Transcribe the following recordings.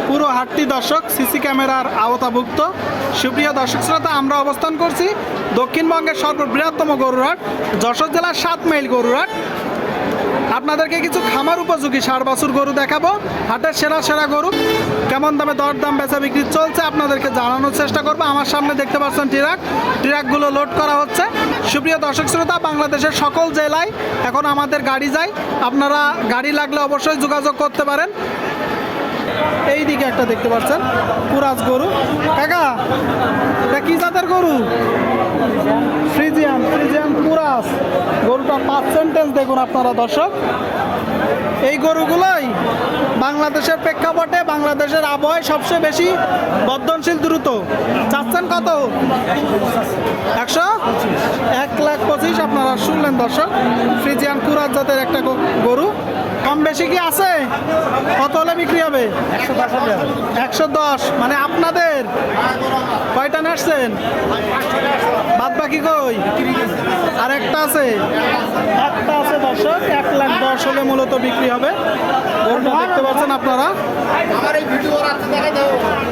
পুরো হাটটি দর্শক সিসি ক্যামেরার আওতাভুক্ত। সুপ্রিয় দর্শক শ্রোতা, আমরা অবস্থান করছি দক্ষিণবঙ্গের সর্ববৃহত্তম গরুর হাট, যশোর জেলার 7 মাইল গরুর হাট। আপনাদেরকে কিছু খামার উপযোগী 60 বছর গরু দেখাবো। হাটের সেরা সেরা গরু কেমন দামে দরদাম বেচা বিক্রি চলছে আপনাদেরকে জানানোর চেষ্টা করবো। আমার সামনে দেখতে পাচ্ছেন ট্রাকগুলো লোড করা হচ্ছে। সুপ্রিয় দর্শক শ্রোতা, বাংলাদেশের সকল জেলায় এখন আমাদের গাড়ি যায়। আপনারা গাড়ি লাগলে অবশ্যই যোগাযোগ করতে পারেন। এই দিকে একটা দেখতে পাচ্ছেন কুরাজ গরু। কাকা, এটা কি জাতের গরু? ফ্রিজিয়ান কুরাজ গরুটা পার্সেন্টেজ দেখুন আপনারা দর্শক। এই গরুগুলোই বাংলাদেশের প্রেক্ষাপটে, বাংলাদেশের আবহাওয়ায় সবচেয়ে বেশি বর্ধনশীল দ্রুত। চাচ্ছেন কত? 1,25,000 আপনারা শুনলেন দর্শক। ফ্রিজিয়ান কুরাজ জাতের একটা গরু। কম বেশি কি আছে? কত হলে বিক্রি হবে? 110। মানে আপনাদের কয়টা নাচছেন? বাদ বাকি কই? আরেকটা আছে, একটা আছে দর্শক। 1,10,000 হলে মূলত বিক্রি হবে। গরুটা দেখতে পাচ্ছেন আপনারা।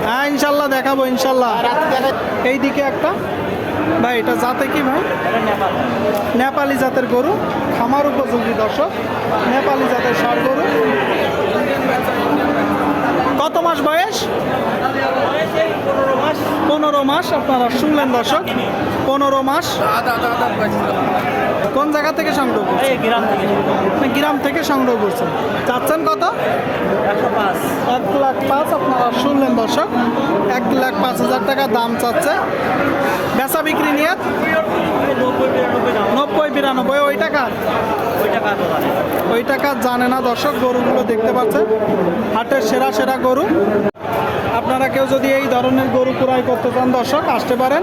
হ্যাঁ, ইনশাল্লাহ দেখাবো ইনশাল্লাহ। এই দিকে একটা ভাই, এটা জাতে কি ভাই? নেপালি জাতের গরু, খামার উপযোগী দর্শক। নেপালি জাতের ষাঁড় গরু। কত মাস বয়স? 15 মাস আপনারা শুনলেন দর্শক। 15 মাস। কোন জায়গা থেকে সংগ্রহ করছেন? গ্রাম থেকে সংগ্রহ করছেন। চাচ্ছেন কত? 1,05,000 আপনারা শুনলেন দর্শক। 1,05,000 টাকা দাম চাচ্ছে। বেচা বিক্রি নিয়ে 90-92 ওই টাকা জানে না দর্শক। গরুগুলো দেখতে পাচ্ছেন, হাটের সেরা সেরা গরু। আপনারা কেউ যদি এই ধরনের গরু ক্রয় করতে চান দর্শক, আসতে পারেন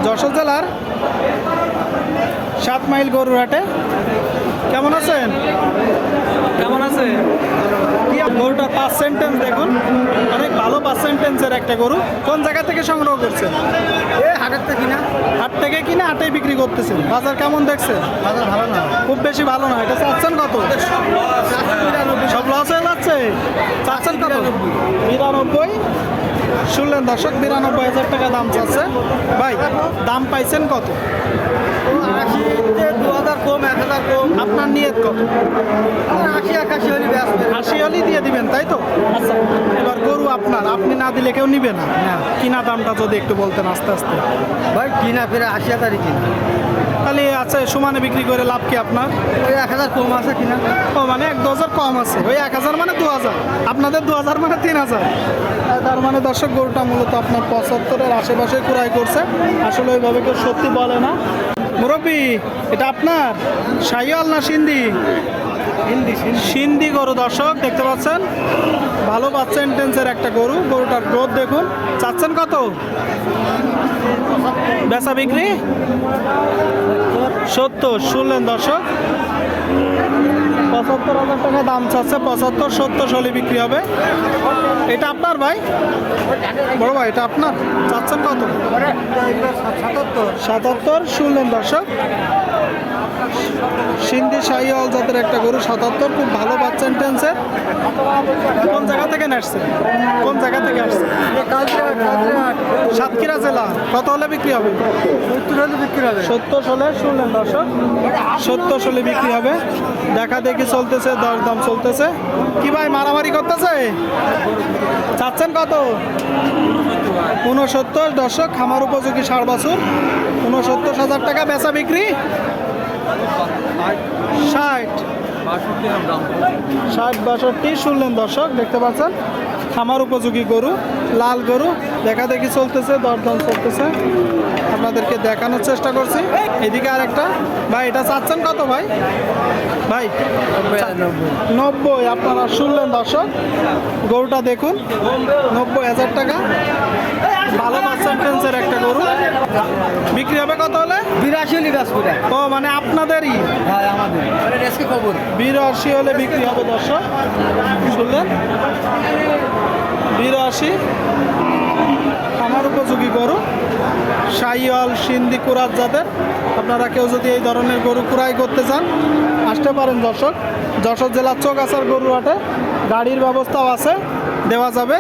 যশোর জেলার 7 মাইল গরুর হাটে। কেমন আছেন? কেমন আছে? গরুটা পার্সেন্টেজ দেখুন, অনেক ভালো পার্সেন্টেজের একটা গরু। কোন জায়গা থেকে সংগ্রহ করছেন? হাটের থেকে কিনা। হাট থেকে কিনা হাটেই বিক্রি করতেছেন। বাজার কেমন দেখছেন? বাজার ভালো না, খুব বেশি ভালো না। এটা চাচ্ছেন কত? সব লস হয়ে যাচ্ছে। চাচ্ছেন কত? 92। শুনলেন দর্শক, 92,000 টাকা দাম চাচ্ছে। ভাই, দাম পাইছেন কত? 2,000 কম, 1,000 কম। আপনার নিয়ত কত? 80 হলেই দিয়ে দিবেন, তাই তো? আচ্ছা, এবার গরু আপনার, আপনি না দিলে কেউ নিবে না। কিনা দামটা যদি একটু বলতেন আস্তে আস্তে। ভাই কিনা ফেরে 80,000 কিনা। তাহলে আছে সমানে বিক্রি করে লাভ কি আপনার? ওই 1,000 কম আছে কিনা। ও মানে 1,000 কম আছে। ওই 1,000 মানে 2,000, আপনাদের 2,000 মানে 3,000। তার মানে দর্শক, গরুটা মূলত আপনার 75-এর আশেপাশে ক্রয় করছে। আসলে ওইভাবে কেউ সত্যি বলে না। মুরব্বী, এটা আপনার শাহিওয়াল না সিন্ধি? সিন্ধি গরু দর্শক দেখতে পাচ্ছেন। ভালো পার্সেন্টেজের একটা গরু। গরুটার গ্রোথ দেখুন। চাচ্ছেন কত? বেচা বিক্রি 70। শুনলেন দর্শক, 75,000 টাকা দাম চাচ্ছে। 75-70 হলে বিক্রি হবে। এটা আপনার ভাই? বড় ভাই, এটা আপনার? চাচ্ছেন কত? 77। শুনলেন দর্শক, সিন্ধি শাহিওয়াল জাতের একটা গরু। 77, খুব ভালো পার্সেন্টেজের। কোন জায়গা থেকে আসছে? কোন জায়গা থেকে আসছে? সাতক্ষীরা জেলা। কত হলে বিক্রি হবে? 70 হলে বিক্রি হবে। 70 হলে। শুনলেন দর্শক, 70 হলে বিক্রি হবে। দেখা দেখি চলতেছে, দরদাম চলতেছে। কি ভাই, মারামারি করতেছে? চাচ্ছেন কত? 69 দর্শক। খামার উপযোগী 60 বছর। 69,000 টাকা বেচা বিক্রি 60-62। শুনলেন দর্শক, দেখতে পাচ্ছেন খামার উপযোগী গরু, লাল গরু। দেখা দেখি চলতেছে, দরদাম চলতেছে, আপনাদেরকে দেখানোর চেষ্টা করছি। এদিকে আরেকটা ভাই, এটা চাচ্ছেন কত ভাই? ভাই 90। আপনারা শুনলেন দর্শক, গরুটা দেখুন, 90,000 টাকা। ভালো পার্সেন্টেজের একটা গরু। বিক্রি হবে কত হলে? 82। ও মানে আপনাদেরই? হ্যাঁ, আমাদের। 82 হলে বিক্রি হবে দর্শক। শুনলেন, 82 আমার উপযোগী গরু। শাহিওয়াল সিন্ধি কুরাজ জাতের। আপনারা কেউ যদি এই ধরনের গরু ক্রয় করতে চান, আসতে পারেন দর্শক। যশোর জেলার চৌগাছার গরু হাটে গাড়ির ব্যবস্থাও আছে। দেওয়া যাবে।